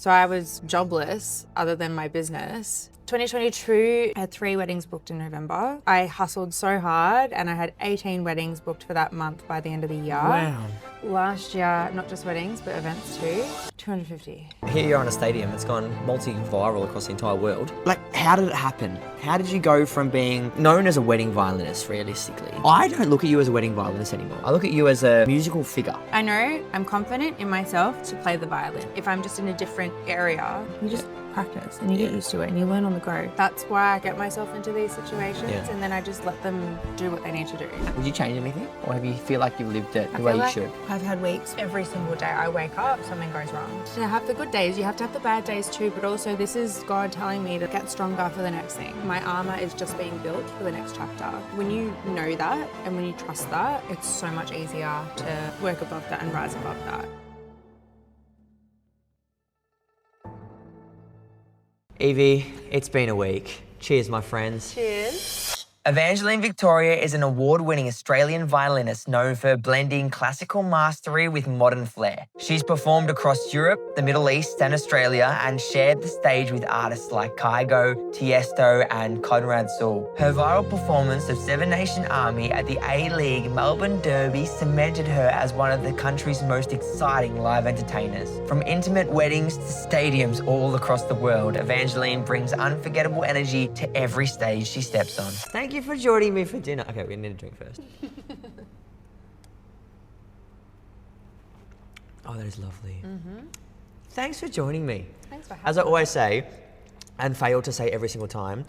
So I was jobless other than my business. 2022, I had 3 weddings booked in November. I hustled so hard and I had 18 weddings booked for that month by the end of the year. Wow. Last year, not just weddings, but events too, 250. Here you're on a stadium, it's gone multi-viral across the entire world. Like, how did it happen? How did you go from being known as a wedding violinist, realistically? I don't look at you as a wedding violinist anymore. I look at you as a musical figure. I know I'm confident in myself to play the violin. If I'm just in a different area, you just practice and you get used to it and you learn on the go. That's why I get myself into these situations and then I just let them do what they need to do. Would you change anything? Or have you feel like you lived it the way you should? I've had weeks, every single day I wake up, something goes wrong. To have the good days, you have to have the bad days too, but also this is God telling me to get stronger for the next thing. My armor is just being built for the next chapter. When you know that and when you trust that, it's so much easier to work above that and rise above that. Evie, it's been a week. Cheers, my friends. Cheers. Evangeline Victoria is an award-winning Australian violinist known for blending classical mastery with modern flair. She's performed across Europe, the Middle East and Australia and shared the stage with artists like Kygo, Tiësto and Conrad Sewell. Her viral performance of Seven Nation Army at the A-League Melbourne Derby cemented her as one of the country's most exciting live entertainers. From intimate weddings to stadiums all across the world, Evangeline brings unforgettable energy to every stage she steps on. Thank you for joining me for dinner. Okay, we need a drink first. Oh, that is lovely. Thanks for joining me. Thanks for having me. As I always say, and fail to say every single time,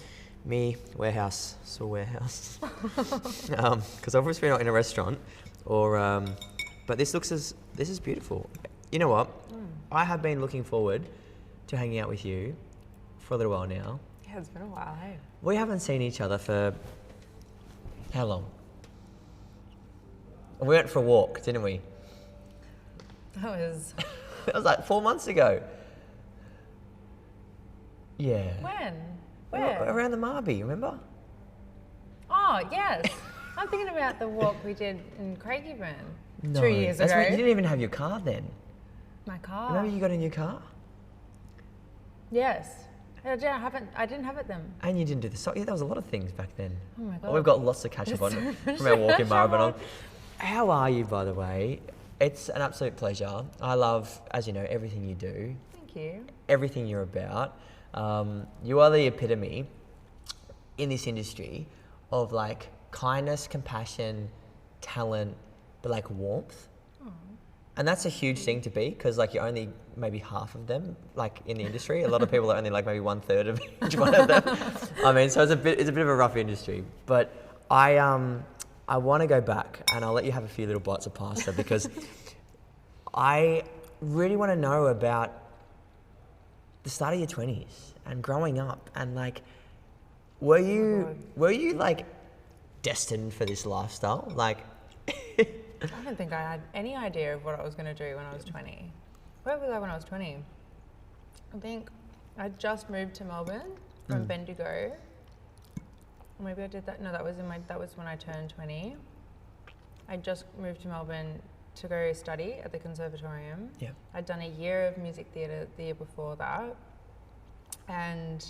me, warehouse, so warehouse. Because obviously we're not in a restaurant, or, but this is beautiful. You know what? I have been looking forward to hanging out with you for a little while now. Yeah, it's been a while, hey? We haven't seen each other for how long? We went for a walk, didn't we? That was... That was like 4 months ago. Yeah. When? Where? Around the Marby, remember? Oh, yes. I'm thinking about the walk we did in Craigieburn No, 2 years ago. When you didn't even have your car then. My car? Remember you got a new car? Yes. I didn't have it then. And you didn't do the sock. Yeah, there was a lot of things back then. Oh my God. We've got lots to catch up on from our walk in Maribyrnong. How are you, by the way? It's an absolute pleasure. I love, as you know, everything you do. Thank you. Everything you're about. You are the epitome in this industry of like kindness, compassion, talent, but like warmth. And that's a huge thing to be, because like you're only maybe half of them, like in the industry. A lot of people are only like maybe 1/3 of each one of them. I mean, so it's a bit of a rough industry. But I want to go back, and I'll let you have a few little bites of pasta because I really want to know about the start of your 20s and growing up, and like, were you like destined for this lifestyle? Like. I don't think I had any idea of what I was going to do when I was 20. Where was I when I was 20? I think I just moved to Melbourne from Bendigo. Maybe I did that. No, that was when I turned 20. I just moved to Melbourne to go study at the conservatorium. Yeah. I'd done a year of music theatre the year before that. And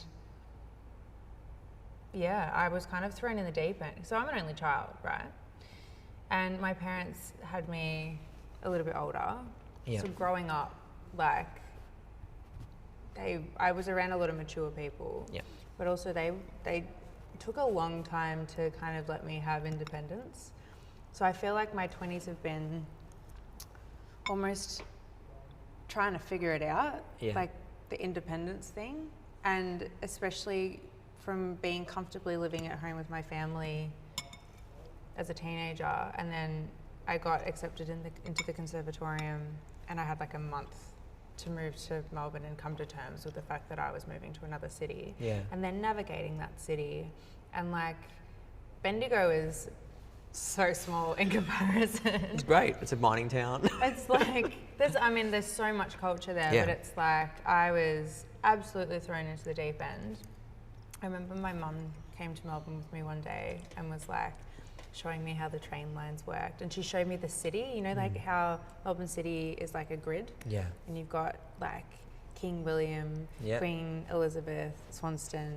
yeah, I was kind of thrown in the deep end. So I'm an only child, right? And my parents had me a little bit older. Yeah. So growing up, like, I was around a lot of mature people. Yeah. But also they took a long time to kind of let me have independence. So I feel like my 20s have been almost trying to figure it out, like the independence thing. And especially from being comfortably living at home with my family as a teenager, and then I got accepted into the conservatorium, and I had like a month to move to Melbourne and come to terms with the fact that I was moving to another city. Yeah. And then navigating that city, and like Bendigo is so small in comparison. It's great. It's a mining town. It's like there's so much culture there, but it's like I was absolutely thrown into the deep end. I remember my mum came to Melbourne with me one day and was like showing me how the train lines worked, and she showed me the city, you know, like how Melbourne City is like a grid. Yeah. And you've got like King William, Yep. Queen Elizabeth, Swanston.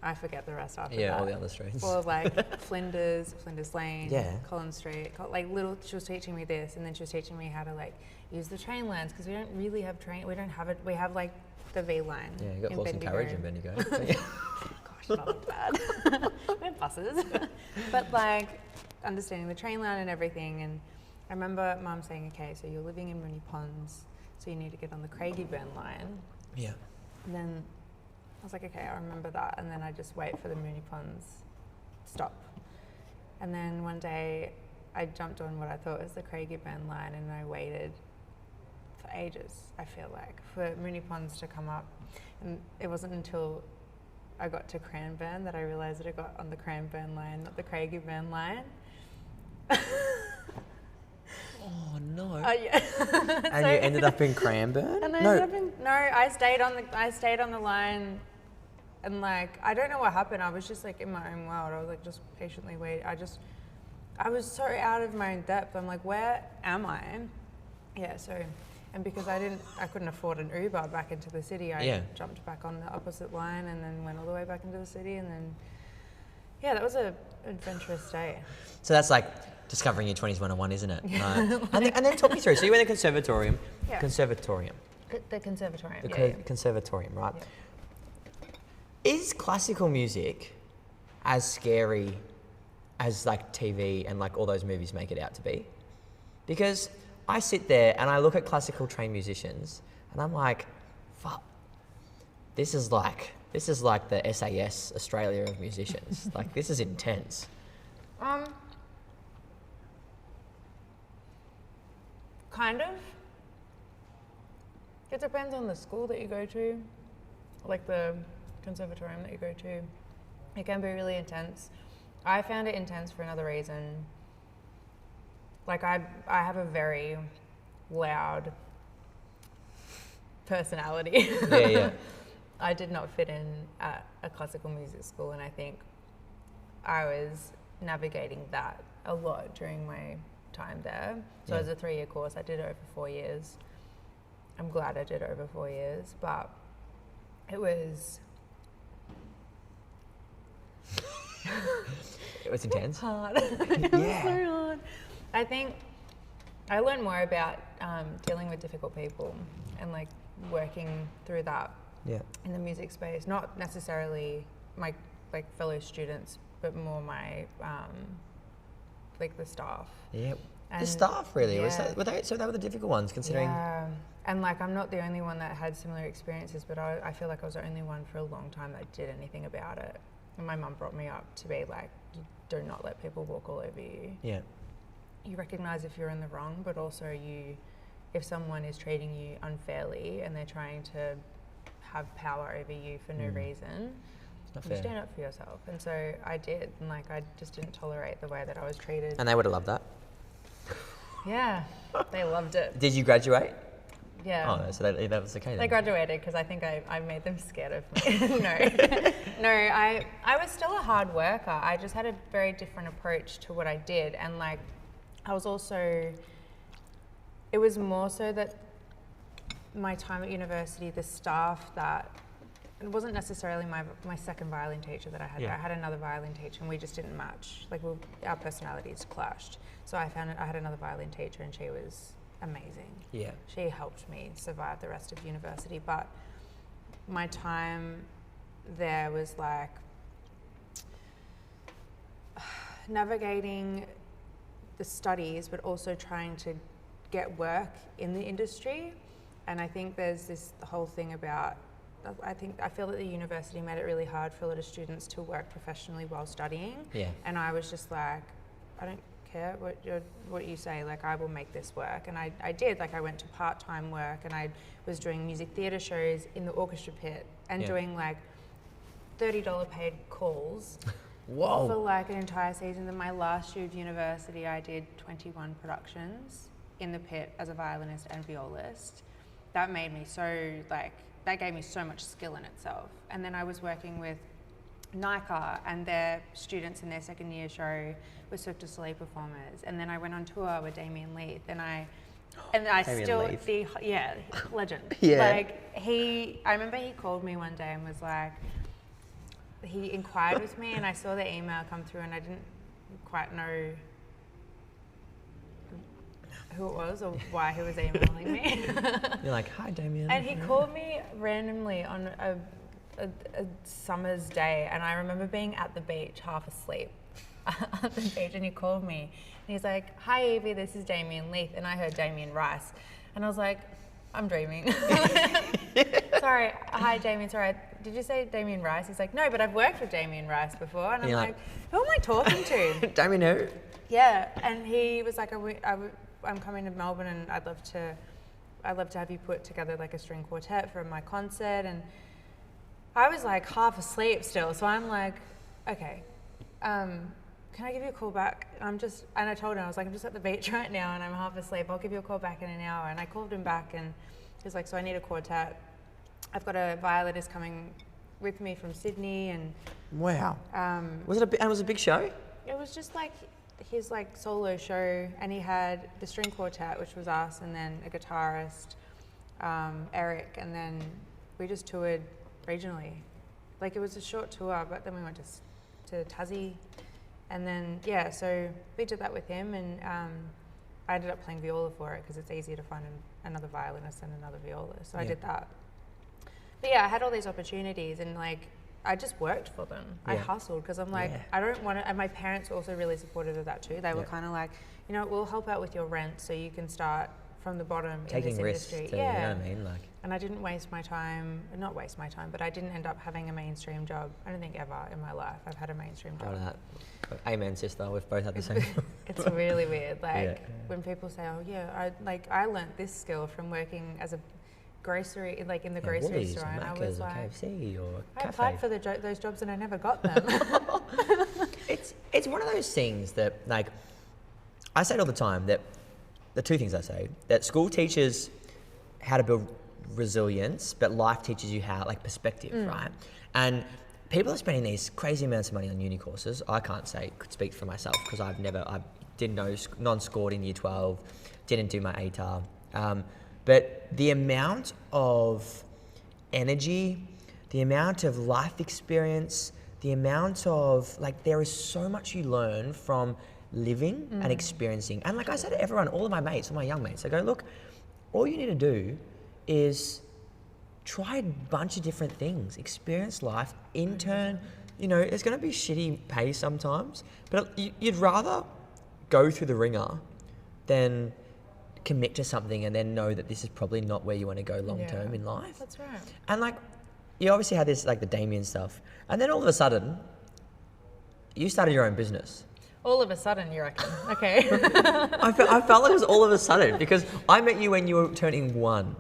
I forget the rest after that. Yeah, all the other streets. Or like Flinders Lane, Yeah. Collins Street. Like little, she was teaching me this, and then she was teaching me how to like use the train lines, because we don't really have train. We don't have it. We have like the V line. Yeah, you got in horse and carriage in Bendigo. Bendigo. Gosh, not bad. We have buses, but like understanding the train line and everything. And I remember Mum saying, "Okay, so you're living in Moonee Ponds, so you need to get on the Craigieburn line." Yeah. And then I was like, okay, I remember that. And then I just wait for the Moonee Ponds stop. And then one day I jumped on what I thought was the Craigieburn line, and I waited for ages, I feel like, for Moonee Ponds to come up. And it wasn't until I got to Cranbourne that I realised that I got on the Cranbourne line, not the Craigieburn line. Oh no. Yeah. And you ended up in Cranbourne? And I stayed on the line, and like I don't know what happened. I was just like in my own world. I was like just patiently waiting. I was so out of my own depth. I'm like, where am I? Yeah. So, and because I couldn't afford an Uber back into the city. I jumped back on the opposite line and then went all the way back into the city, and then yeah, that was a adventurous day. So that's like discovering your 20s 101, isn't it? And then talk me through. So you went to conservatorium. Yeah. Conservatorium. The conservatorium. The conservatorium, right? Yeah. Is classical music as scary as like TV and like all those movies make it out to be? Because I sit there and I look at classical trained musicians and I'm like, fuck, this is like the SAS Australia of musicians. Like, this is intense. Kind of. It depends on the school that you go to, like the conservatorium that you go to. It can be really intense. I found it intense for another reason. Like I have a very loud personality. Yeah. I did not fit in at a classical music school, and I think I was navigating that a lot during my time there. So as a 3-year course, I did it over 4 years. I'm glad I did it over 4 years, but it was It was intense. hard. It was so hard. I think I learned more about dealing with difficult people and like working through that in the music space. Not necessarily my like fellow students, but more my like the staff. Yeah. And the staff really yeah. they were the difficult ones considering. Yeah. And like I'm not the only one that had similar experiences, but I feel like I was the only one for a long time that did anything about it. And my mum brought me up to be like, you do not let people walk all over you. Yeah. You recognise if you're in the wrong, but also if someone is treating you unfairly and they're trying to have power over you for no reason, you stand up for yourself. And so I did, and like I just didn't tolerate the way that I was treated. And they would have loved that. Yeah, they loved it. Did you graduate? Yeah. Oh, so that was okay then. They graduated because I think I made them scared of me. No, I was still a hard worker. I just had a very different approach to what I did, and like I was also. It was more so that my time at university, the staff that it wasn't necessarily my second violin teacher that I had. Yeah. I had another violin teacher, and we just didn't match. Like our personalities clashed. So I had another violin teacher, and she was amazing. Yeah. She helped me survive the rest of university, but my time there was like navigating the studies, but also trying to get work in the industry. And I think there's this whole thing about, I feel that the university made it really hard for a lot of students to work professionally while studying. Yeah. And I was just like, I don't care what you say, like I will make this work. And I did, like I went to part-time work, and I was doing music theatre shows in the orchestra pit and doing like $30 paid calls. Whoa. For like an entire season. Then my last year of university, I did 21 productions in the pit as a violinist and violist. That made me so that gave me so much skill in itself. And then I was working with NICA and their students in their second year show with Cirque du Soleil performers. And then I went on tour with Damien Leith, and I And I Damien still, Leith. legend. Yeah. Like I remember he called me one day and was like, he inquired with me and I saw the email come through and I didn't quite know who it was or why he was emailing me. You're like, hi, Damien. And he called me randomly on a summer's day, and I remember being at the beach, half asleep at the beach, and he called me. And he's like, hi, Evie, this is Damien Leith. And I heard Damien Rice. And I was like, I'm dreaming. Sorry, hi, Damien, sorry. Did you say Damien Rice? He's like, no, but I've worked with Damien Rice before. And I'm like, who am I talking to? Damien who? Yeah, and he was like, I'm coming to Melbourne and I'd love to have you put together like a string quartet for my concert. And I was like half asleep still, so I'm like, okay, can I give you a call back? And I told him, I was like, I'm just at the beach right now and I'm half asleep. I'll give you a call back in an hour. And I called him back and he was like, so I need a quartet. I've got a violinist coming with me from Sydney. And wow. Was it a big show? It was just like his like solo show, and he had the string quartet, which was us, and then a guitarist, Eric, and then we just toured regionally. Like it was a short tour, but then we went to Tassie, and then so we did that with him, and I ended up playing viola for it because it's easier to find another violinist and another viola, so I did that. But I had all these opportunities, and like I just worked for them. I hustled because I'm like, I don't want to, and my parents were also really supportive of that too. They were kind of like, you know, we'll help out with your rent so you can start from the bottom taking in this risks industry. too, you know what I mean? Like, and I didn't waste my time, not waste my time, but I didn't end up having a mainstream job. I don't think ever in my life I've had a mainstream job. Amen, sister. We've both had the same. It's really weird. Like when people say, oh yeah, I learnt this skill from working as a grocery, like in the grocery store, and I was like, KFC or I applied for those jobs and I never got them. It's one of those things that, like, I say it all the time, that the two things I say, that school teaches how to build resilience, but life teaches you how, like, perspective, right? And people are spending these crazy amounts of money on uni courses. I can't could speak for myself because I didn't know, non-scored in year 12, didn't do my ATAR. But the amount of energy, the amount of life experience, the amount of, like, there is so much you learn from living and experiencing. And like I said to everyone, all of my mates, all my young mates, I go, look, all you need to do is try a bunch of different things, experience life, intern. You know, it's going to be shitty pay sometimes, but you'd rather go through the ringer than commit to something and then know that this is probably not where you want to go long term in life. That's right. And like, you obviously had this, like, the Damien stuff, and then all of a sudden, you started your own business. All of a sudden, you reckon? Okay. I felt like it was all of a sudden because I met you when you were turning 1.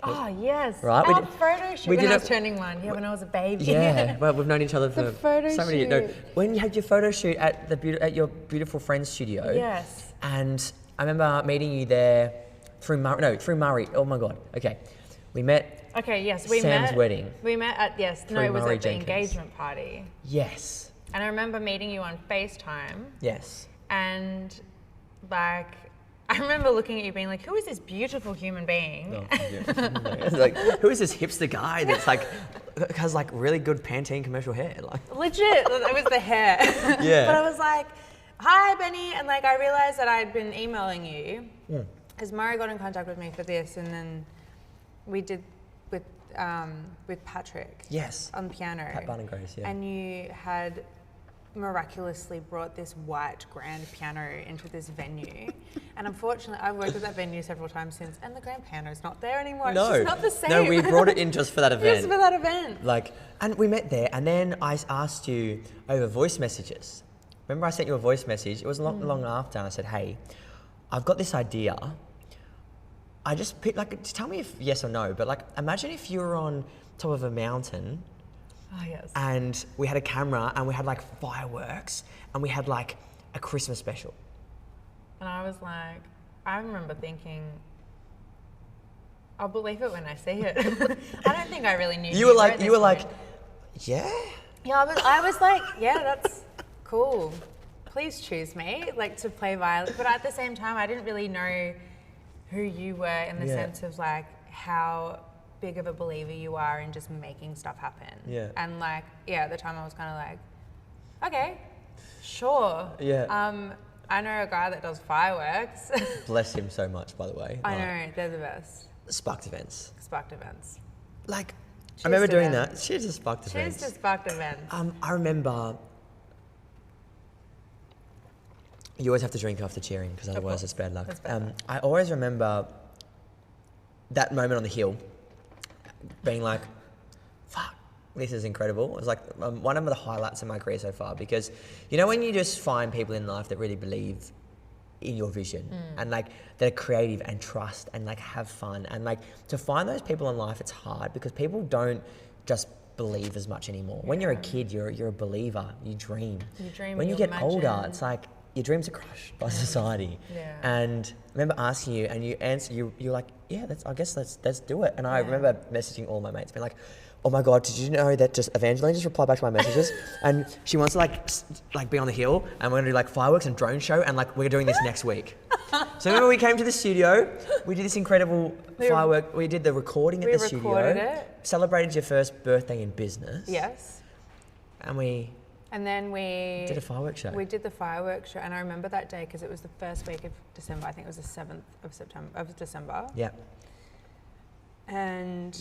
Oh yes, right? Our photo shoot when I was turning 1. Yeah, when I was a baby. Yeah, well, we've known each other for so many years. No, when you had your photo shoot at your beautiful friend's studio. Yes. And I remember meeting you there through Murray. Oh my God. Okay, we met. Okay. Yes, Sam's wedding. We met at it was Murray at the engagement party. Yes. And I remember meeting you on FaceTime. Yes. And like, I remember looking at you being like, who is this beautiful human being? Oh, yeah. Like, who is this hipster guy that's like, has like really good Pantene commercial hair? Like, legit, it was the hair. Yeah. But I was like, hi, Benny. And like, I realized that I'd been emailing you because Murray got in contact with me for this. And then we did with Patrick. Yes. On piano. Pat Barn and Grace, yeah. And you had miraculously brought this white grand piano into this venue. And unfortunately, I've worked at that venue several times since, and the grand piano is not there anymore. No. It's just not the same. No, we brought it in just for that event. Just for that event. Like, and we met there, and then I asked you over voice messages. Remember I sent you a voice message? It was not long after, and I said, hey, I've got this idea. I just picked, like, tell me if yes or no, but like, imagine if you were on top of a mountain. Oh, yes. And we had a camera and we had like fireworks and we had like a Christmas special. And I was like, I remember thinking, I'll believe it when I see it. I don't think I really knew. You were like, yeah? Yeah, I was like, yeah, that's cool. Please choose me, like, to play violin. But at the same time, I didn't really know who you were in the sense of like how big of a believer you are in just making stuff happen. Yeah. And like, at the time I was kind of like, okay, sure. Yeah. I know a guy that does fireworks. Bless him so much, by the way. I know, they're the best. Sparked events. Sparked events. Like, Cheers I remember to doing them. that. Cheers to sparked events. Cheers to sparked events. I remember. You always have to drink after cheering because otherwise it's bad luck. It's bad luck. I always remember that moment on the hill, being like, "Fuck, this is incredible." It was like one of the highlights of my career so far because, you know, when you just find people in life that really believe in your vision and like that are creative and trust and like have fun and like to find those people in life, it's hard because people don't just believe as much anymore. When you're a kid, you're a believer. You dream. You dream. When you you get older, imagine. it's like your dreams are crushed by society. Yeah. And I remember asking you, and you answer. You're like, yeah, I guess let's do it. And I remember messaging all my mates, being like, oh my God, did you know that just Evangeline just replied back to my messages, and she wants to like be on the hill, and we're gonna do like fireworks and drone show, and like we're doing this next week. So remember we came to the studio, we did this incredible firework. We did the recording at the studio. We recorded it. Celebrated your first birthday in business. Yes. And we then we did a fireworks show. We did the fireworks show, and I remember that day because it was the first week of December. I think it was the 7th of December. Yeah. And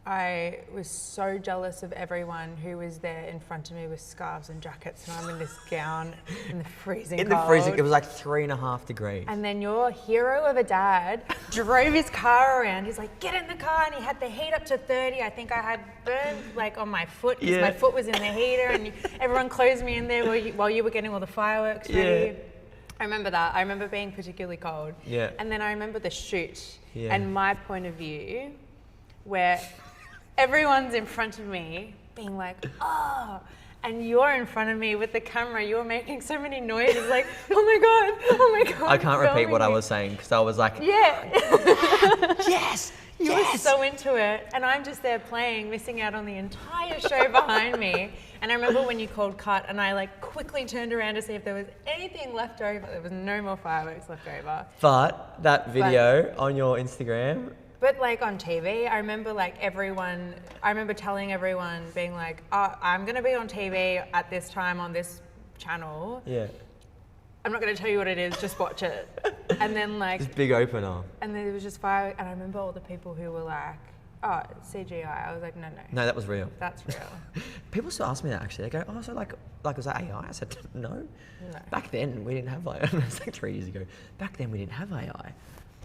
I was so jealous of everyone who was there in front of me with scarves and jackets, and I'm in this gown in the freezing In the cold. freezing, it was like 3.5 degrees. And then your hero of a dad drove his car around. He's like, get in the car. And he had the heat up to 30. I think I had burned like on my foot because my foot was in the heater. And everyone closed me in there while you were getting all the fireworks ready. I remember that. I remember being particularly cold. Yeah. And then I remember the shoot Yeah. and my point of view where everyone's in front of me being like, oh, and you're in front of me with the camera. You're making so many noises like, oh my God. I can't repeat what I filming was saying because I was like, Yeah. yes, You were so into it, and I'm just there playing, missing out on the entire show behind me. And I remember when you called cut, and I like quickly turned around to see if there was anything left over. There was no more fireworks left over. But that video on your Instagram. But like on TV, I remember like I remember telling everyone, being like, oh, I'm gonna be on TV at this time on this channel. Yeah. I'm not gonna tell you what it is, just watch it. And then like, This big opener. and then it was just fire, and I remember all the people who were like, oh, it's CGI. I was like, no. No, that was real. That's real. People still ask me that actually. They go, oh, so like was that AI? I said, no. No. Back then we didn't have AI. It was like 3 years ago. Back then we didn't have AI.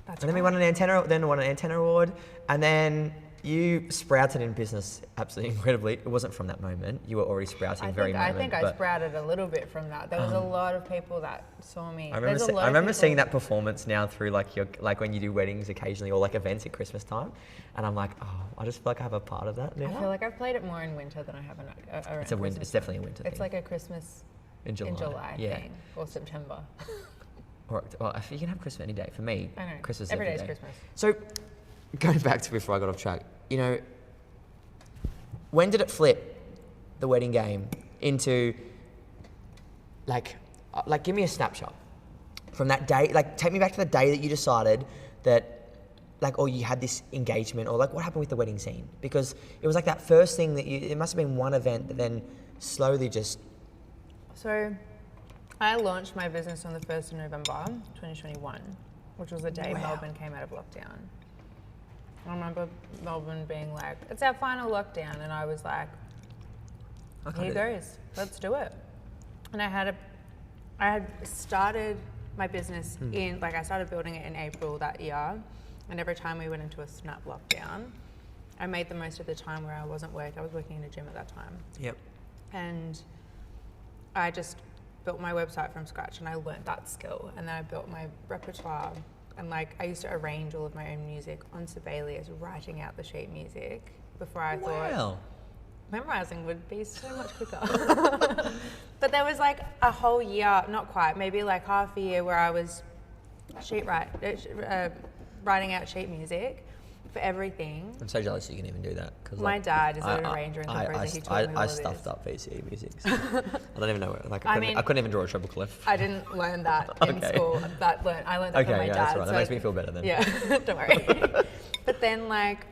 That's And then we won an antenna award, and then you sprouted in business absolutely incredibly. It wasn't from that moment. You were already sprouting I think I sprouted a little bit from that. There was a lot of people that saw me. I remember seeing that performance now through like when you do weddings occasionally or like events at Christmas time, and I'm like, oh, I just feel like I have a part of that now. I feel like I've played it more in winter than I have around It's a winter. Christmas. It's definitely a winter thing. It's like a Christmas in July. thing, or September. Or, well, you can have Christmas any day. For me, I know. Christmas is Every every day is day. Christmas. So, going back to before I got off track, you know, when did it flip, the wedding game, into, like give me a snapshot from that day. Like, take me back to the day that you decided that, like, or you had this engagement, or like, what happened with the wedding scene? Because it was like that first thing that it must have been one event that then slowly just. So, I launched my business on the 1st of November, 2021, which was the day Melbourne came out of lockdown. I remember Melbourne being like, it's our final lockdown. And I was like, here goes, let's do it. And I had started my business I started building it in April that year. And every time we went into a snap lockdown, I made the most of the time where I wasn't working. I was working in a gym at that time. Yep. And I just built my website from scratch, and I learnt that skill. And then I built my repertoire, and like I used to arrange all of my own music on Sibelius, writing out the sheet music before I thought memorizing would be so much quicker. But there was like a whole year, not quite, maybe like half a year where I was writing out sheet music. for everything. I'm so jealous you can even do that. Cause My dad is an arranger and composer. He taught me all I of stuffed this. up VCE music. So I don't even know where. Like I I couldn't even draw a treble clef. I didn't learn that in Okay. school. I learned that from my dad. That's right. So That makes me feel better then. Yeah, don't worry. But then like,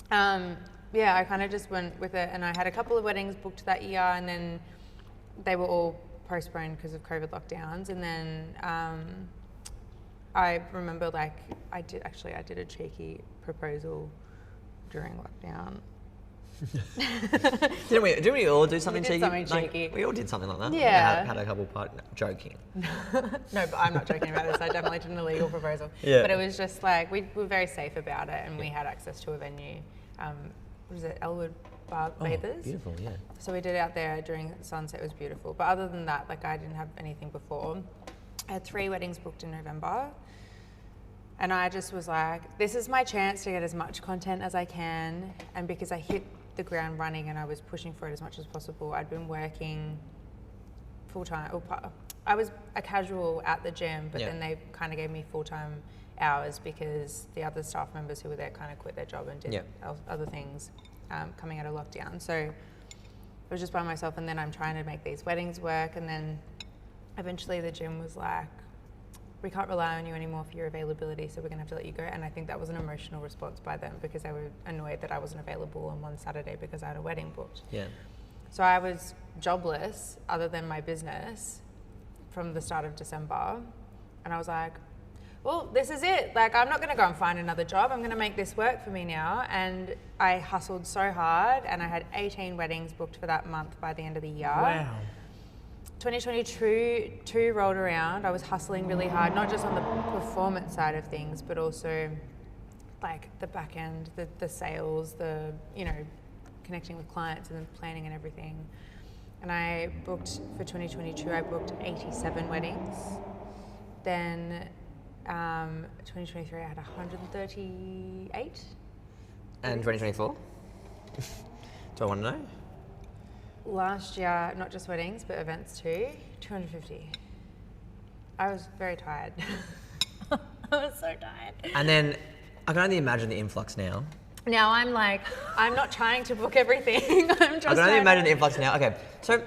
I kind of just went with it, and I had a couple of weddings booked that year, and then they were all postponed because of COVID lockdowns. And then I remember like I did a cheeky proposal during lockdown. Didn't we all do something We did cheeky? something Like, cheeky. we all did something like that. Yeah. Had a couple joking. No, but I'm not joking about this. I definitely did an illegal proposal. Yeah. But it was just like, we were very safe about it, and we had access to a venue. What is it, Elwood Bathers? Beautiful, yeah. So we did it out there during sunset. It was beautiful. But other than that, like, I didn't have anything before. I had 3 weddings booked in November. And I just was like, this is my chance to get as much content as I can. And because I hit the ground running and I was pushing for it as much as possible, I'd been working full-time. I was a casual at the gym, but then they kind of gave me full-time hours because the other staff members who were there kind of quit their job and did other things coming out of lockdown. So I was just by myself, and then I'm trying to make these weddings work. And then eventually the gym was like, we can't rely on you anymore for your availability, so we're going to have to let you go. And I think that was an emotional response by them because they were annoyed that I wasn't available on one Saturday because I had a wedding booked. Yeah. So I was jobless other than my business from the start of December. And I was like, well, this is it. Like, I'm not going to go and find another job. I'm going to make this work for me now. And I hustled so hard, and I had 18 weddings booked for that month by the end of the year. Wow. 2022 rolled around. I was hustling really hard, not just on the performance side of things, but also like the back end, the sales, the, connecting with clients and the planning and everything. And I booked, for 2022, I booked 87 weddings. Then 2023, I had 138. And 2024? Do I want to know? Last year, not just weddings, but events too, 250. I was very tired. I was so tired. And then I can only imagine the influx now. Now I'm like, I'm not trying to book everything. I can only imagine the influx now. Okay, so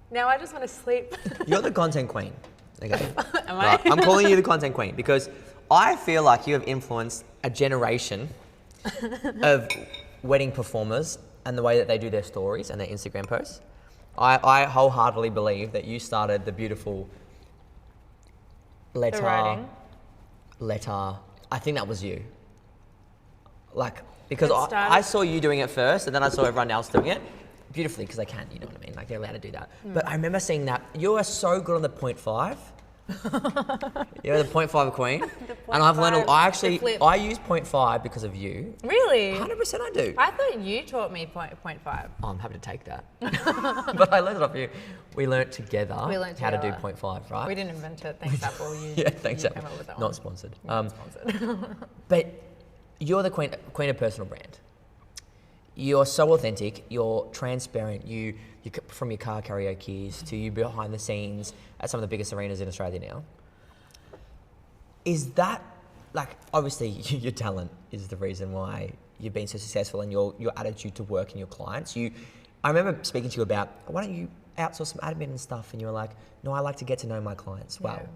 now I just want to sleep. you're the content queen. Okay. Am I? Right, I'm calling you the content queen because I feel like you have influenced a generation of wedding performers and the way that they do their stories and their Instagram posts. I wholeheartedly believe that you started the beautiful letter. I think that was you. Like, because I saw you doing it first, and then I saw everyone else doing it beautifully because they can, you know what I mean? Like, they're allowed to do that. But I remember seeing that you are so good on the 0.5. You're the 0.5 queen. And I've learned, I use 0.5 because of you. Really? 100% I do. I thought you taught me 0.5. Oh, I'm happy to take that. But I learned it off you. We learnt together how to do 0.5, right? We didn't invent it. Thanks, Apple. Yeah, thanks, Apple. Came up with that Not one. sponsored. Not sponsored. But you're the queen of personal brand. You're so authentic. You're transparent. You from your car karaoke's to you behind the scenes at some of the biggest arenas in Australia now. Is that, like, obviously your talent is the reason why you've been so successful, and your attitude to work and your clients. I remember speaking to you about, why don't you outsource some admin and stuff? And you were like, no, I like to get to know my clients well. Yeah.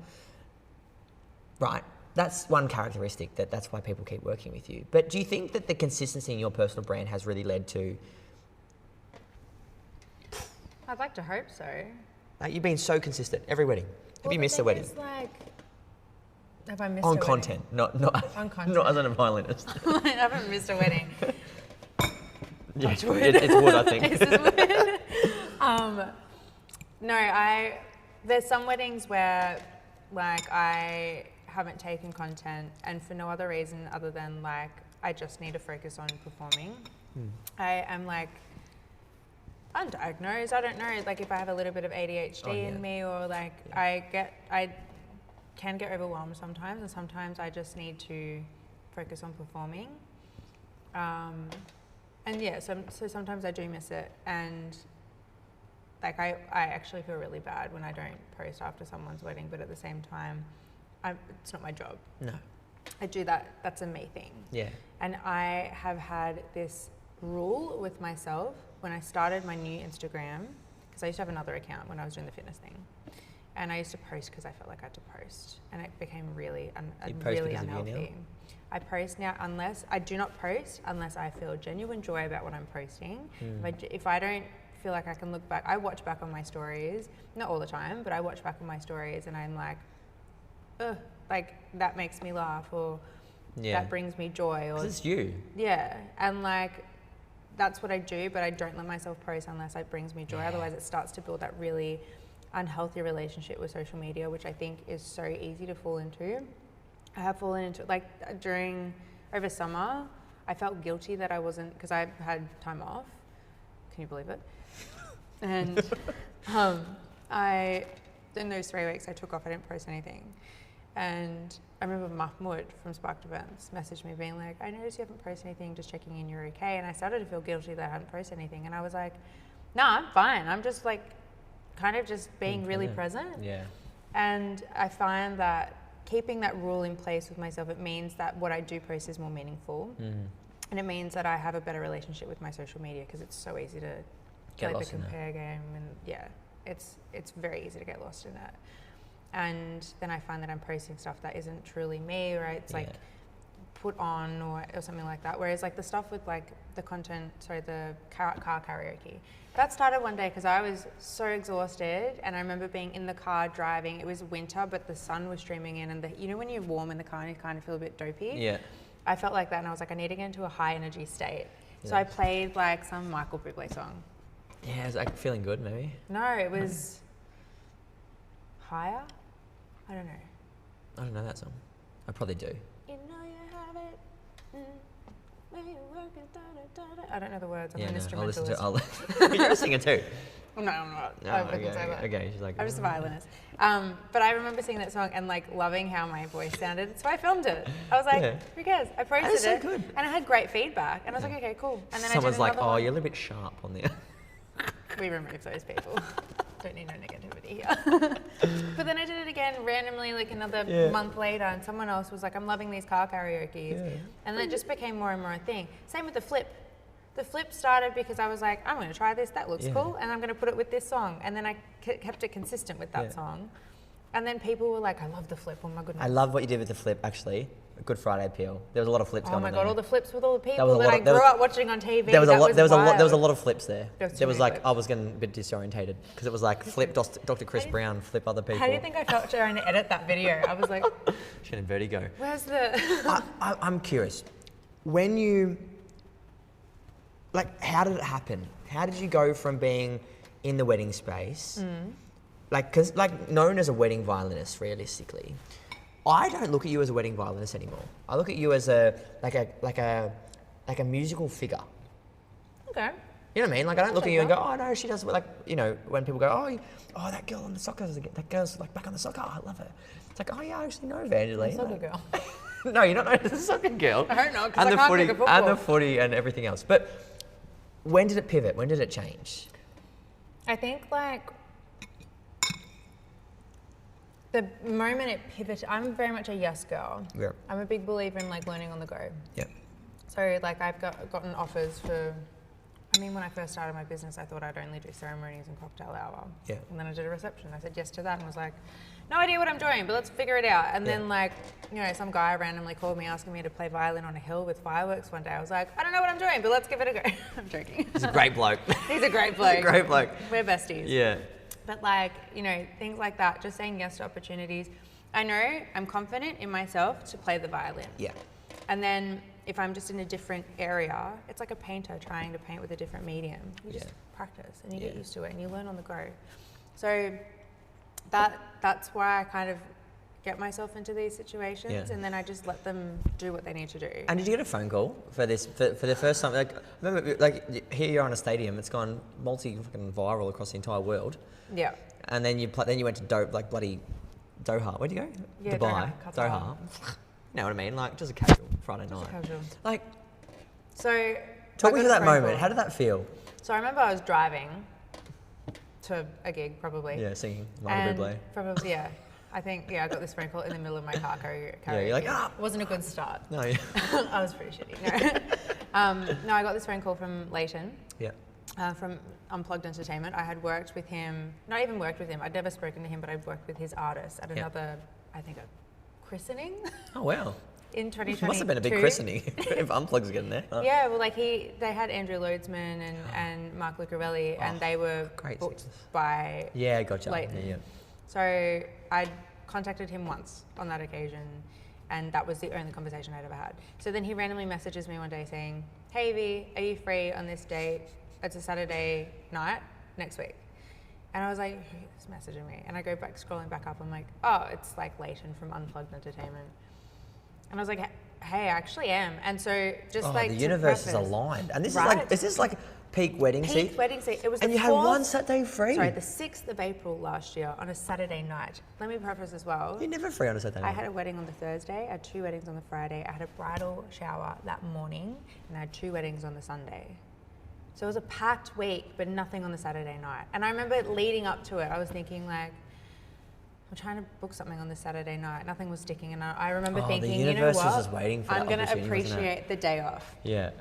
Right. That's one characteristic that's why people keep working with you. But do you think that the consistency in your personal brand has really led to... I'd like to hope so. Like, you've been so consistent every wedding. Have you missed a wedding? Have I missed on a content, wedding? On content, not as a violinist. I haven't missed a wedding. Yeah, it's wood, I think. This is wood. No, there's some weddings where, like, I haven't taken content, and for no other reason other than, like, I just need to focus on performing. I am, like, undiagnosed. I don't know, like, if I have a little bit of ADHD in me, or like I can get overwhelmed sometimes, and sometimes I just need to focus on performing. And yeah, so sometimes I do miss it, and like I actually feel really bad when I don't post after someone's wedding, but at the same time, it's not my job. No. I do that. That's a me thing. Yeah. And I have had this rule with myself when I started my new Instagram, because I used to have another account when I was doing the fitness thing. And I used to post because I felt like I had to post. And it became really, really unhealthy. I post now I do not post unless I feel genuine joy about what I'm posting. If I don't feel like I can look back, I watch back on my stories, not all the time, but I watch back on my stories and I'm like, ugh, like that makes me laugh, or that brings me joy. Or it's you. Yeah. And like, that's what I do, but I don't let myself post unless it brings me joy. Otherwise it starts to build that really unhealthy relationship with social media, which I think is so easy to fall into. I have fallen into it, like over summer, I felt guilty that I wasn't, because I had time off. Can you believe it? And in those 3 weeks I took off, I didn't post anything. And I remember Mahmoud from Sparked Events messaged me being like, I noticed you haven't posted anything, just checking in, you're okay. And I started to feel guilty that I hadn't posted anything. And I was like, no, I'm fine. I'm just like, kind of just being really present. Yeah. And I find that keeping that rule in place with myself, it means that what I do post is more meaningful. And it means that I have a better relationship with my social media, because it's so easy to get like lost the compare game, and it's very easy to get lost in that. And then I find that I'm posting stuff that isn't truly me, or it's like put on or something like that. Whereas like the stuff with like the car karaoke, that started one day because I was so exhausted, and I remember being in the car driving. It was winter, but the sun was streaming in, and you know when you're warm in the car and you kind of feel a bit dopey? Yeah. I felt like that, and I was like, I need to get into a high energy state. So I played like some Michael Bublé song. Yeah, it was like feeling good maybe. No, it was Higher? I don't know. I don't know that song. I probably do. You know you have it. When you're working, I don't know the words. I'm an instrumentalist. You're a singer too. No, I'm not. No, I can say that. Okay, she's like. I'm just a violinist. But I remember singing that song and like loving how my voice sounded. So I filmed it. I was like, who cares? I posted it. So good. And I had great feedback. And I was like, okay, cool. And then someone's like, one. you're a little bit sharp on the. We remove those people. Don't need no negativity here. But then I did it again randomly, like another month later, and someone else was like, I'm loving these car karaoke's. Yeah. And then it just became more and more a thing. Same with the flip. The flip started because I was like, I'm going to try this, that looks cool, and I'm going to put it with this song. And then I kept it consistent with that song. And then people were like, I love the flip, oh my goodness. I love what you did with the flip, actually. A Good Friday appeal. There was a lot of flips going on. Oh my God, all the flips with all the people that I grew up watching on TV. There was a lot of flips there. There was like, flips. I was getting a bit disorientated because it was like flip Dr. Chris Brown, flip other people. How do you think I felt trying to edit that video? I was like, she had vertigo. Where's the... I'm curious. When you, like, how did it happen? How did you go from being in the wedding space, cause known as a wedding violinist, realistically, I don't look at you as a wedding violinist anymore. I look at you as a musical figure. Okay. You know what I mean? Like, I don't look at you and go, oh no, she does, like, you know, when people go, oh, that girl on the soccer, that girl's like back on the soccer, I love her. It's like, oh yeah, I actually know Evangeline. Soccer girl. No, you're not known as a soccer girl. I don't know, because I can't kick a football. And the footy and everything else. But when did it pivot? When did it change? I think like the moment it pivoted, I'm very much a yes girl. Yeah. I'm a big believer in like learning on the go. Yeah. So like I've gotten offers for, I mean, when I first started my business, I thought I'd only do ceremonies and cocktail hour. Yeah. And then I did a reception. I said yes to that and was like, no idea what I'm doing, but let's figure it out. And then like, you know, some guy randomly called me asking me to play violin on a hill with fireworks one day. I was like, I don't know what I'm doing, but let's give it a go. I'm joking. He's a great bloke. He's a great bloke. He's a great bloke. We're besties. Yeah. But like, you know, things like that, just saying yes to opportunities. I know I'm confident in myself to play the violin. Yeah. And then if I'm just in a different area, it's like a painter trying to paint with a different medium. You just practice and you get used to it and you learn on the go. So that's why I kind of get myself into these situations and then I just let them do what they need to do. And did you get a phone call for this for the first time? Like, remember, like here you're on a stadium. It's gone fucking viral across the entire world. Yeah. And then you went to bloody Doha. Where'd you go? Yeah, Dubai. Doha. You know what I mean? Like just a casual Friday night. Casual. Like, so talk me through that moment. How did that feel? So I remember I was driving to a gig, probably. Yeah, singing Michael Bublé. Probably, yeah. I think, I got this phone call in the middle of my car karaoke. Yeah, you're like, It wasn't a good start. No, yeah. I was pretty shitty. No, I got this phone call from Leighton. Yeah. From Unplugged Entertainment. I had worked with him, not even worked with him, I'd never spoken to him, but I'd worked with his artist at another, I think, a christening. Oh, wow. In 2022. It must have been a big christening if Unplugged's getting there. Oh. Yeah, well, like they had Andrew Loadsman and Mark Lucarelli, and they were booked by gotcha. Leighton. Yeah. So I contacted him once on that occasion, and that was the only conversation I'd ever had. So then he randomly messages me one day saying, "Hey V, are you free on this date? It's a Saturday night next week." And I was like, who's messaging me? And I go back, scrolling back up, I'm like, oh, it's like Leighton from Unplugged Entertainment. And I was like, hey, I actually am. And so just the universe is aligned. And this is this like peak wedding season? Peak wedding season. It was and you had one Saturday free? Sorry, the 6th of April last year on a Saturday night. Let me preface as well. You're never free on a Saturday night. I had a wedding on the Thursday. I had 2 weddings on the Friday. I had a bridal shower that morning, and I had 2 weddings on the Sunday. So it was a packed week, but nothing on the Saturday night. And I remember leading up to it, I was thinking like, I'm trying to book something on this Saturday night. Nothing was sticking, and I remember thinking, the universe you know what? was just waiting for I'm going to appreciate the day off. Yeah.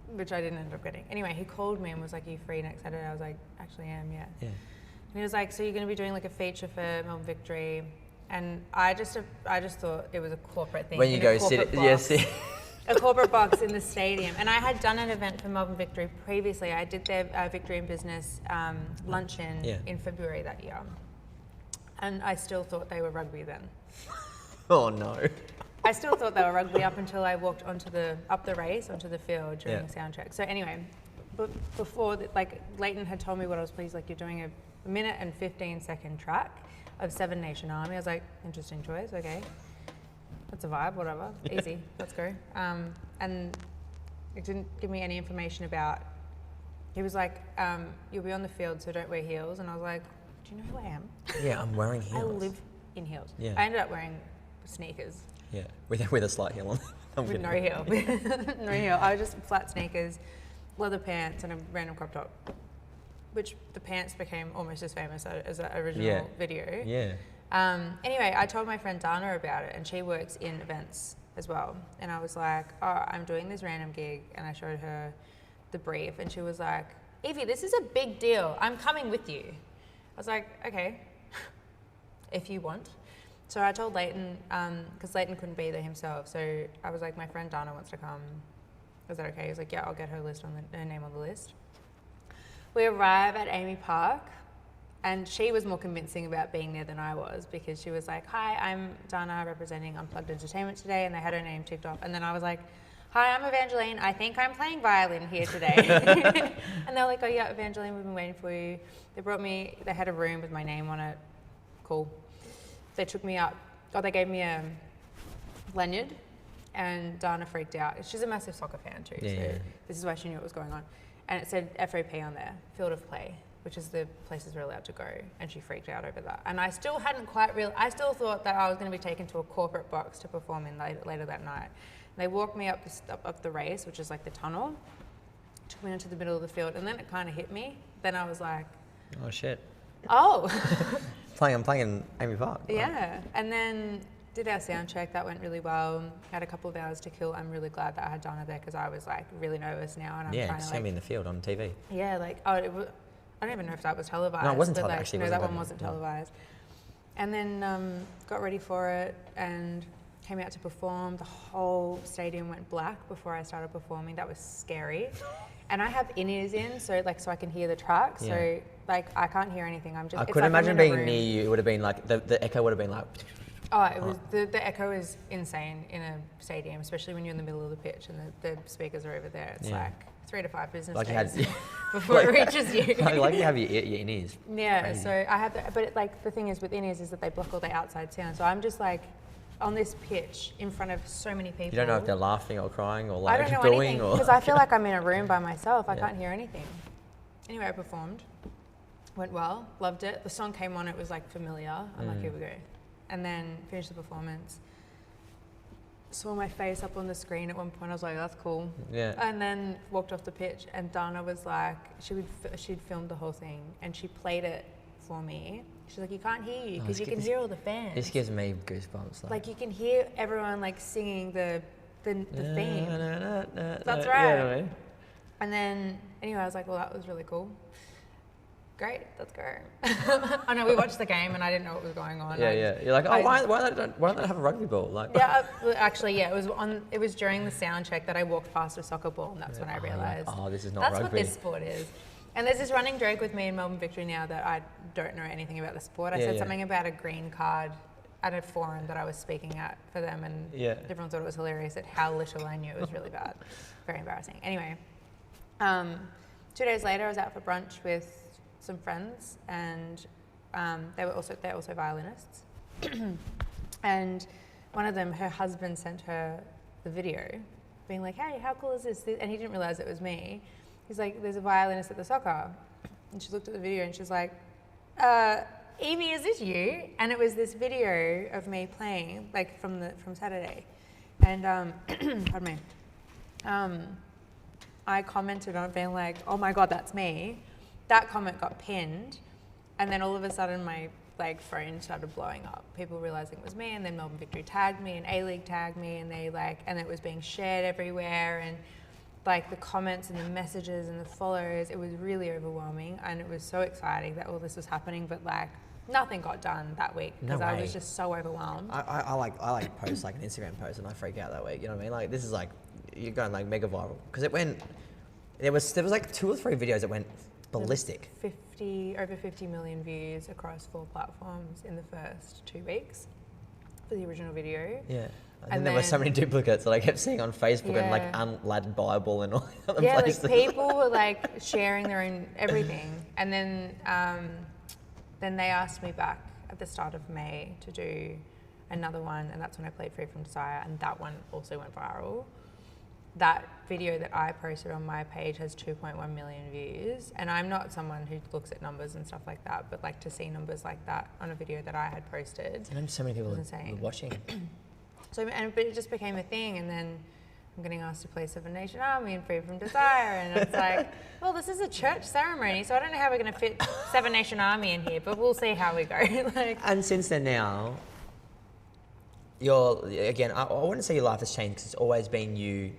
Which I didn't end up getting. Anyway, he called me and was like, "Are you free next Saturday?" I was like, "Actually, I am, yeah." Yeah. And he was like, "So you're going to be doing like a feature for Melbourne Victory?" And I just thought it was a corporate thing. When you go sit, a corporate box in the stadium. And I had done an event for Melbourne Victory previously. I did their Victory in Business luncheon in February that year. And I still thought they were rugby then. Oh no. I still thought they were rugby up until I walked up the race onto the field during the sound check. So anyway, but before Leighton had told me what I was pleased, like, you're doing a minute and 15-second track of 7 Nation Army. I was like, interesting choice, okay. That's a vibe, whatever, easy, let's go. And it didn't give me any information about, he was like, you'll be on the field, so don't wear heels. And I was like, do you know who I am? Yeah, I'm wearing heels. I live in heels. Yeah. I ended up wearing sneakers. Yeah, with a slight heel on. With no heel. No heel. I was just flat sneakers, leather pants, and a random crop top. Which the pants became almost as famous as the original video. Yeah. Anyway, I told my friend Dana about it, and she works in events as well. And I was like, oh, I'm doing this random gig, and I showed her the brief, and she was like, Evie, this is a big deal. I'm coming with you. I was like, okay, if you want. So I told Leighton, because Leighton couldn't be there himself. So I was like, my friend Dana wants to come. Is that okay? He was like, yeah, I'll get her name on the list. We arrive at Amy Park, and she was more convincing about being there than I was, because she was like, hi, I'm Dana representing Unplugged Entertainment today, and they had her name ticked off. And then I was like, hi, I'm Evangeline. I think I'm playing violin here today. And they're like, oh yeah, Evangeline, we've been waiting for you. They had a room with my name on it. Cool. They took me up. They gave me a lanyard, and Dana freaked out. She's a massive soccer fan too, this is why she knew what was going on. And it said FOP on there, Field of Play, which is the places we're allowed to go, and she freaked out over that. And I still hadn't I still thought that I was going to be taken to a corporate box to perform in later that night. They walked me up the race, which is like the tunnel, took me into the middle of the field, and then it kind of hit me. Then I was like, oh shit. Oh. I'm playing in Amy Park. Yeah, and then did our sound check. That went really well. Had a couple of hours to kill. I'm really glad that I had Dana there, because I was like really nervous now, and I'm trying to see me in the field on TV. Yeah, like I don't even know if that was televised. No, it wasn't televised. Actually, no, that one wasn't televised. And then got ready for it and came out to perform. The whole stadium went black before I started performing. That was scary. And I have in-ears in, so I can hear the track. Yeah. So I can't hear anything. I could imagine being near you. It would have been like the echo would have been like. Oh, it was the echo is insane in a stadium, especially when you're in the middle of the pitch and the speakers are over there. It's like 3 to 5 business days before it reaches you. Like you have your in-ears. Yeah, crazy. so I have, but the thing is with in-ears is that they block all the outside sound. So I'm just like on this pitch in front of so many people. You don't know if they're laughing or crying or like I don't know booing anything, or. because I feel like I'm in a room by myself. I can't hear anything. Anyway, I performed. Went well. Loved it. The song came on. It was like familiar. I'm like, here we go. And then finished the performance. Saw my face up on the screen at one point. I was like, that's cool. Yeah. And then walked off the pitch, and Dana was like, she'd filmed the whole thing, and she played it for me She's like, you can't hear you Oh, because you can hear all the fans. This gives me goosebumps. Like you can hear everyone like singing the theme. That's right. Yeah, I mean. And then anyway, I was like, well, that was really cool. Great, let's go. I know we watched the game and I didn't know what was going on. Yeah. You're like, why don't they have a rugby ball? Like, yeah, actually, yeah. It was during the sound check that I walked past a soccer ball, and that's when I realised. This is not that's rugby. what this sport is. And there's this running joke with me in Melbourne Victory now that I don't know anything about the sport. I said something about a green card at a forum that I was speaking at for them, and everyone thought it was hilarious at how little I knew. It was really bad, very embarrassing. Anyway, 2 days later, I was out for brunch with some friends, and they're also violinists. And one of them, her husband sent her the video, being like, "Hey, how cool is this?" And he didn't realize it was me. He's like, "There's a violinist at the soccer," and she looked at the video and she's like, "Evie, is this you?" And it was this video of me playing, like from Saturday, and pardon me. I commented on it being like, "Oh my God, that's me." That comment got pinned, and then all of a sudden my phone started blowing up. People realizing it was me, and then Melbourne Victory tagged me, and A-League tagged me, and and it was being shared everywhere, and like the comments and the messages and the follows. It was really overwhelming, and it was so exciting that all this was happening, but like nothing got done that week because I was just so overwhelmed. I like post like an Instagram post, and I freak out that week. You know what I mean? Like this is like you're going like mega viral because there was like 2 or 3 videos that went ballistic. Over 50 million views across 4 platforms in the first 2 weeks for the original video. Yeah. And there were so many duplicates that I kept seeing on Facebook and like unladded Bible and all the other places. Like people were like sharing their own everything. And then they asked me back at the start of May to do another one, and that's when I played Free From Desire, and that one also went viral. That video that I posted on my page has 2.1 million views, and I'm not someone who looks at numbers and stuff like that, but like to see numbers like that on a video that I had posted. And so many people were watching. But it just became a thing, and then I'm getting asked to play Seven Nation Army and Free From Desire, and it's like, well, this is a church ceremony, so I don't know how we're going to fit Seven Nation Army in here, but we'll see how we go. And since then now, I wouldn't say your life has changed because it's always been you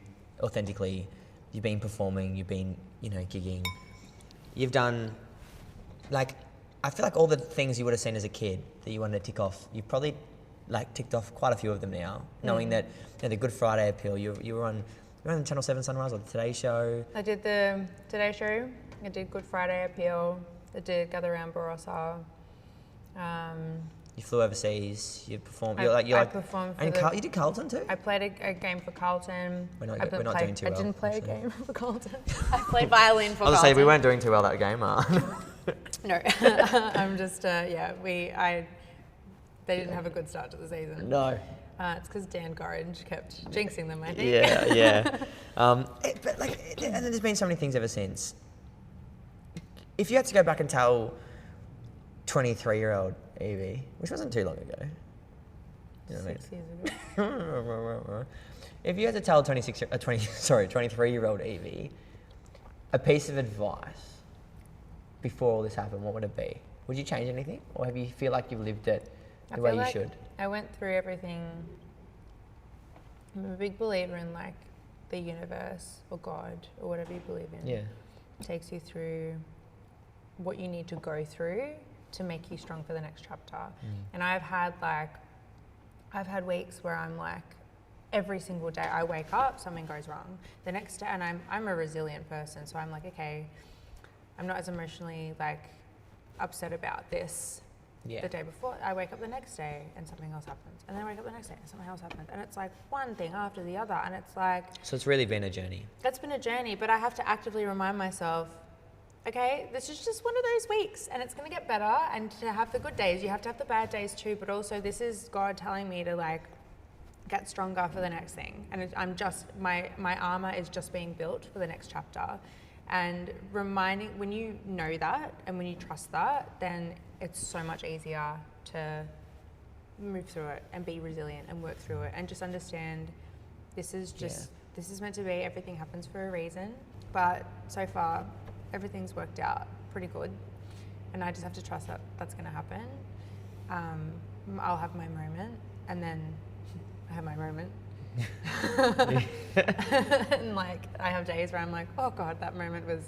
authentically. You've been performing, you've been, gigging. You've done, like, I feel like all the things you would have seen as a kid that you wanted to tick off, you've probably ticked off quite a few of them now, knowing that the Good Friday appeal, you were on Channel 7 Sunrise or the Today Show. I did the Today Show, I did Good Friday appeal, I did Gather Round Barossa. You flew overseas, you performed, I performed and you did Carlton too? I played a game for Carlton. We're not doing too well. I didn't play a game for Carlton. I played violin for Carlton. I was going to say, we weren't doing too well that game, No, I'm just, they didn't have a good start to the season. No. It's because Dan Gorringe kept jinxing them, I think. Yeah. And then there's been so many things ever since. If you had to go back and tell 23-year-old Evie, which wasn't too long ago. You know what 6 years ago. If you had to tell 23-year-old Evie a piece of advice before all this happened, what would it be? Would you change anything? Or have you feel like you've lived it the way you should? I went through everything. I'm a big believer in like the universe or God or whatever you believe in. Yeah. It takes you through what you need to go through to make you strong for the next chapter. And I've had weeks where I'm like, every single day I wake up, something goes wrong. The next day, and I'm a resilient person, so I'm like, okay, I'm not as emotionally like upset about this the day before. I wake up the next day and something else happens, and then I wake up the next day and something else happens, and it's like one thing after the other, and it's like. So it's really been a journey. It's been a journey, but I have to actively remind myself, okay, this is just one of those weeks and it's going to get better, and to have the good days, you have to have the bad days too, but also this is God telling me to like get stronger for the next thing. And I'm just, my armor is just being built for the next chapter. And reminding, when you know that and when you trust that, then it's so much easier to move through it and be resilient and work through it and just understand this is meant to be, everything happens for a reason. But so far, everything's worked out pretty good. and I just have to trust that that's going to happen. I'll have my moment, and then I have my moment. And like, I have days where I'm like, oh God, that moment was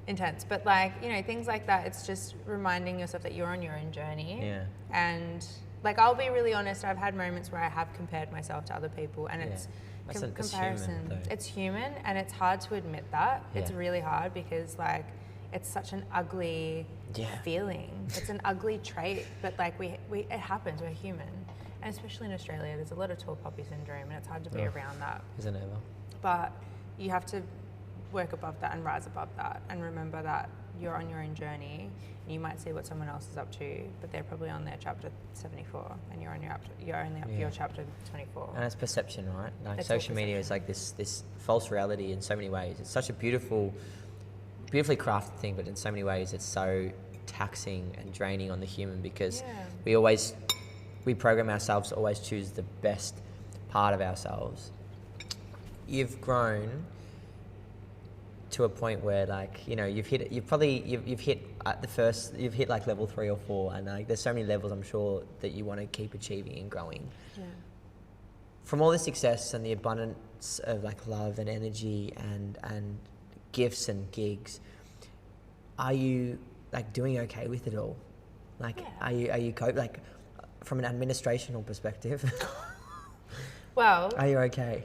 intense. But like, you know, things like that, it's just reminding yourself that you're on your own journey. Yeah. And like, I'll be really honest, I've had moments where I have compared myself to other people, and it's comparison. It's human, and it's hard to admit that. Yeah. It's really hard because like, it's such an ugly feeling. It's an ugly trait, but like it happens, we're human. And especially in Australia, there's a lot of tall poppy syndrome, and it's hard to be around that. Isn't it ever? But you have to work above that and rise above that, and remember that you're on your own journey. And you might see what someone else is up to, but they're probably on their chapter 74, and you're only up to your chapter 24. And it's perception, right? Like, it's social media is like this false reality in so many ways. It's such a beautifully crafted thing, but in so many ways it's so taxing and draining on the human, because we program ourselves to always choose the best part of ourselves. You've grown to a point where, like, you know, you've hit like level 3 or 4, and like there's so many levels I'm sure that you want to keep achieving and growing. Yeah. From all the success and the abundance of like love and energy and gifts and gigs, are you like doing okay with it all? Like, are you like, from an administrational perspective? Well, are you okay?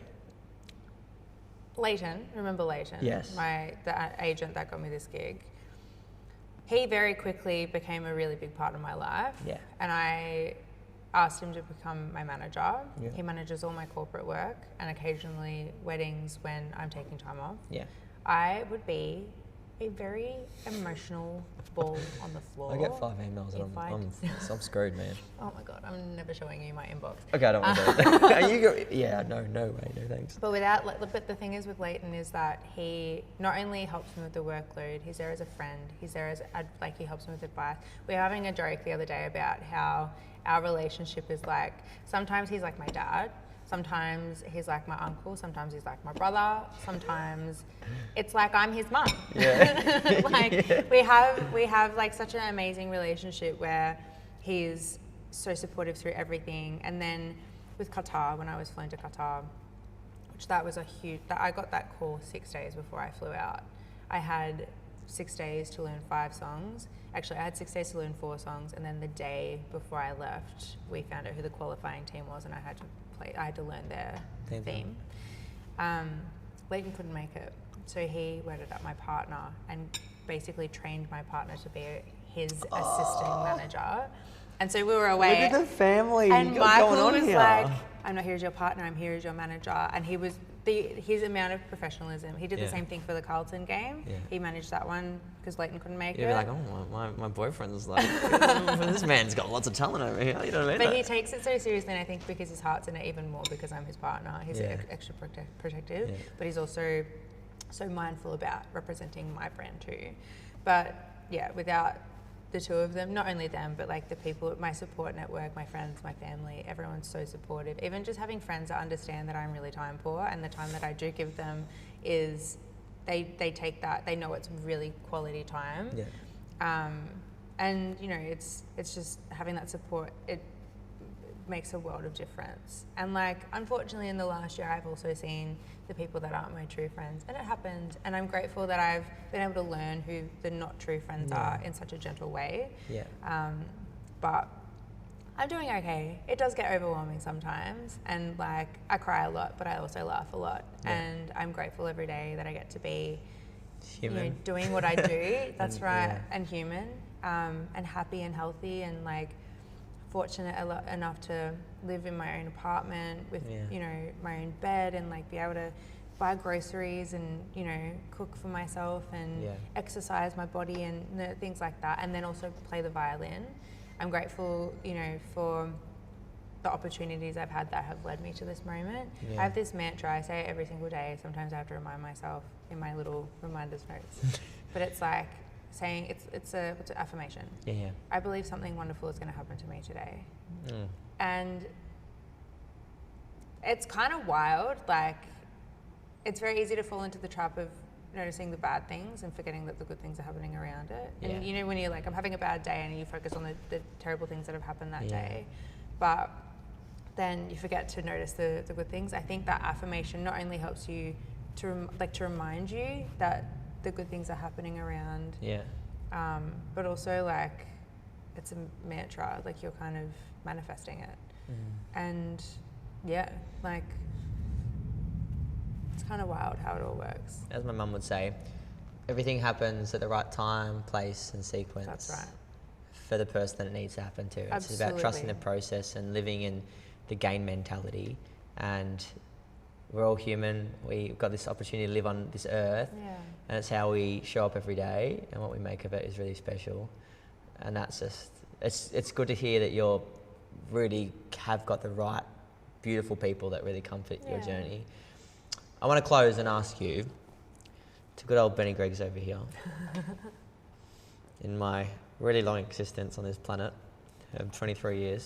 Leighton, remember Leighton? Yes. The agent that got me this gig. He very quickly became a really big part of my life. Yeah. And I asked him to become my manager. Yeah. He manages all my corporate work and occasionally weddings when I'm taking time off. Yeah. I would be a very emotional ball on the floor. I get 5 emails and I'm screwed, man. Oh my God, I'm never showing you my inbox. Okay, I don't want to do it. No way, no thanks. But but the thing is with Leighton is that he not only helps me with the workload, he's there as a friend, he's there as, he helps me with advice. We were having a joke the other day about how our relationship is like, sometimes he's like my dad, sometimes he's like my uncle, sometimes he's like my brother, sometimes it's like I'm his mum. Yeah. We have like such an amazing relationship where he's so supportive through everything. And then with Qatar, when I was flown to Qatar, which that was I got that call 6 days before I flew out. I had 6 days to learn 5 songs. Actually, I had 6 days to learn 4 songs, and then the day before I left, we found out who the qualifying team was, and I had to learn their theme. Leighton couldn't make it, so he worded up my partner and basically trained my partner to be his assistant manager. And so we were away. Look at the family. And Michael was like, I'm not here as your partner, I'm here as your manager. And he was his amount of professionalism. He did the same thing for the Carlton game. Yeah. He managed that one because Leighton couldn't make it. You're like, oh, my boyfriend's like, this man's got lots of talent over here. You know what I mean? But he takes it so seriously, and I think because his heart's in it even more because I'm his partner. He's extra protective, but he's also so mindful about representing my brand too. But yeah, without the two of them, not only them, but like the people, my support network, my friends, my family, everyone's so supportive. Even just having friends that understand that I'm really time poor, and the time that I do give them is, they take that, they know it's really quality time. Yeah. And you know, it's just having that support, it makes a world of difference. And like, unfortunately in the last year, I've also seen the people that aren't my true friends, and it happened, and I'm grateful that I've been able to learn who the not true friends are in such a gentle way. Yeah. But I'm doing okay. It does get overwhelming sometimes, and like, I cry a lot, but I also laugh a lot. And I'm grateful every day that I get to be human, you know, doing what I do. That's right. And human, and happy and healthy, and like fortunate enough to live in my own apartment with you know, my own bed, and like be able to buy groceries and, you know, cook for myself and exercise my body and things like that, and then also play the violin. I'm grateful, you know, for the opportunities I've had that have led me to this moment. I have this mantra, I say it every single day. Sometimes I have to remind myself in my little reminders notes, but it's like saying, it's an affirmation. I believe something wonderful is going to happen to me today. And it's kind of wild. Like, it's very easy to fall into the trap of noticing the bad things and forgetting that the good things are happening around it. Yeah. And you know, when you're like, I'm having a bad day, and you focus on the terrible things that have happened that Yeah. day, but then you forget to notice the good things. I think that affirmation not only helps you to remind you that the good things are happening around, Yeah. but also like it's a mantra, like you're kind of manifesting it. And yeah, like it's kind of wild how it all works. As my mum would say, everything happens at the right time, place, and sequence. That's right. For the person that it needs to happen to. It's about trusting the process and living in the gain mentality. And we're all human. We've got this opportunity to live on this earth. Yeah. And it's how we show up every day, and what we make of it is really special. And that's just, it's good to hear that you're really have got the right, beautiful people that really comfort your journey. I want to close and ask you, to good old BennyGregs over here, in my really long existence on this planet, 23 years.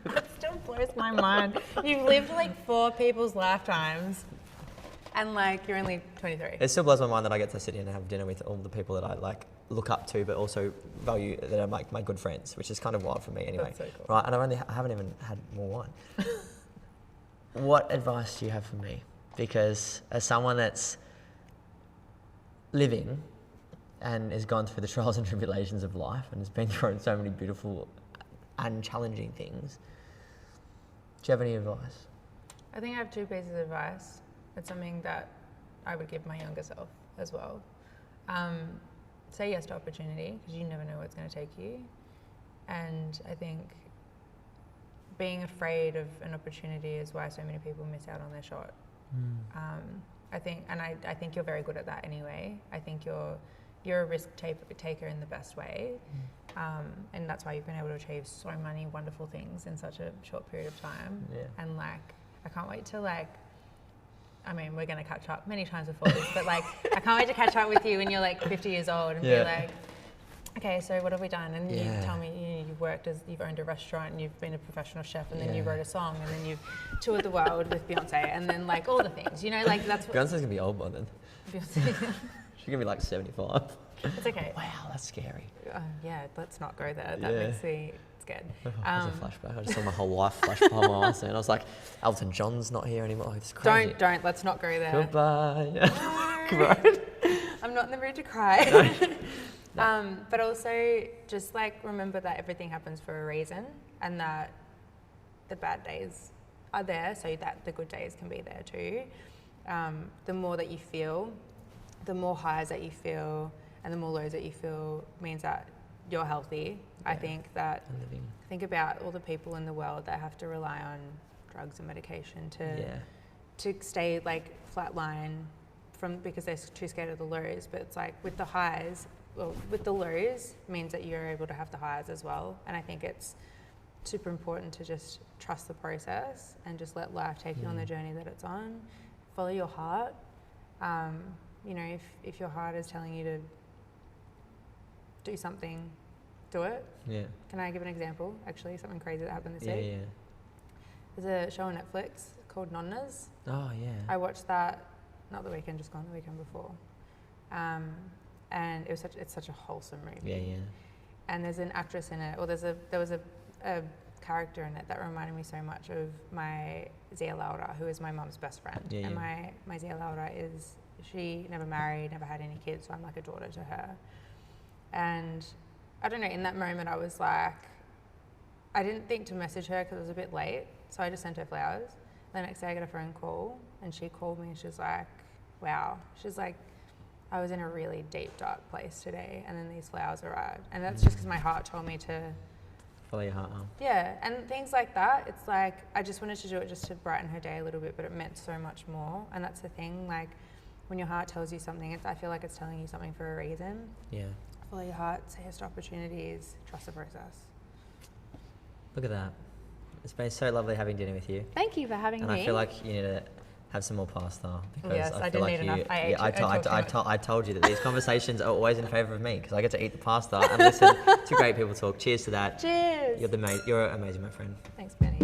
That still blows my mind. You've lived like 4 people's lifetimes, and like you're only 23. It still blows my mind that I get to sit in and have dinner with all the people that I like look up to, but also value, that are like my good friends, which is kind of wild for me anyway. That's so cool. Right, and I haven't even had more wine. What advice do you have for me? Because as someone that's living and has gone through the trials and tribulations of life and has been through so many beautiful and challenging things, do you have any advice? I think I have 2 pieces of advice. It's something that I would give my younger self as well. Say yes to opportunity, because you never know where it's going to take you. And I think being afraid of an opportunity is why so many people miss out on their shot. I think you're very good at that anyway. I think you're a risk taker in the best way, and that's why you've been able to achieve so many wonderful things in such a short period of time. Yeah. And like, I can't wait to like, I mean, we're going to catch up many times before this, but like, I can't wait to catch up with you when you're like 50 years old and be like, okay, so what have we done? And you tell me you've owned a restaurant, and you've been a professional chef, and then you wrote a song, and then you've toured the world with Beyonce, and then like all the things, you know, like that's what Beyonce's gonna be old by then. Beyonce. She's gonna be like 75. It's okay. Wow, that's scary. Yeah, let's not go there. That makes me scared. It's a flashback. I just saw my whole life flash before my eyes, and I was like, Elton John's not here anymore. It's crazy. Don't. Let's not go there. Goodbye. I'm not in the mood to cry. But also just like remember that everything happens for a reason, and that the bad days are there so that the good days can be there too. The more that you feel, the more highs that you feel, and the more lows that you feel means that you're healthy. I think that, think about all the people in the world that have to rely on drugs and medication to stay like flatline because they're too scared of the lows. But it's like with the highs, well, with the lows means that you're able to have the highs as well. And I think it's super important to just trust the process and just let life take you on the journey that it's on. Follow your heart. You know, if your heart is telling you to do something, do it. Yeah. Can I give an example? Actually, something crazy that happened this week. Yeah. There's a show on Netflix called 20's. Oh yeah. I watched that, not the weekend just gone, the weekend before. And it's such a wholesome movie. Yeah, yeah. And there's an actress in it, or there was a character in it that reminded me so much of my Zia Laura, who is my mum's best friend. Yeah, and my Zia Laura she never married, never had any kids, so I'm like a daughter to her. And I don't know, in that moment I was like, I didn't think to message her because it was a bit late, so I just sent her flowers. The next day I got a phone call, and she called me and she was like, wow. She's like, I was in a really deep, dark place today, and then these flowers arrived. And that's just because my heart told me to follow your heart. Yeah, and things like that, it's like, I just wanted to do it just to brighten her day a little bit, but it meant so much more. And that's the thing, like, when your heart tells you something, I feel like it's telling you something for a reason. Yeah. Follow your heart, say yes to opportunities, trust the process. Look at that. It's been so lovely having dinner with you. Thank you for having me. And I feel like you need to have some more pasta, because yes, I feel didn't like need enough. I told you that these conversations are always in favour of me, because I get to eat the pasta and listen to great people talk. Cheers to that. Cheers. You're amazing, my friend. Thanks, Benny.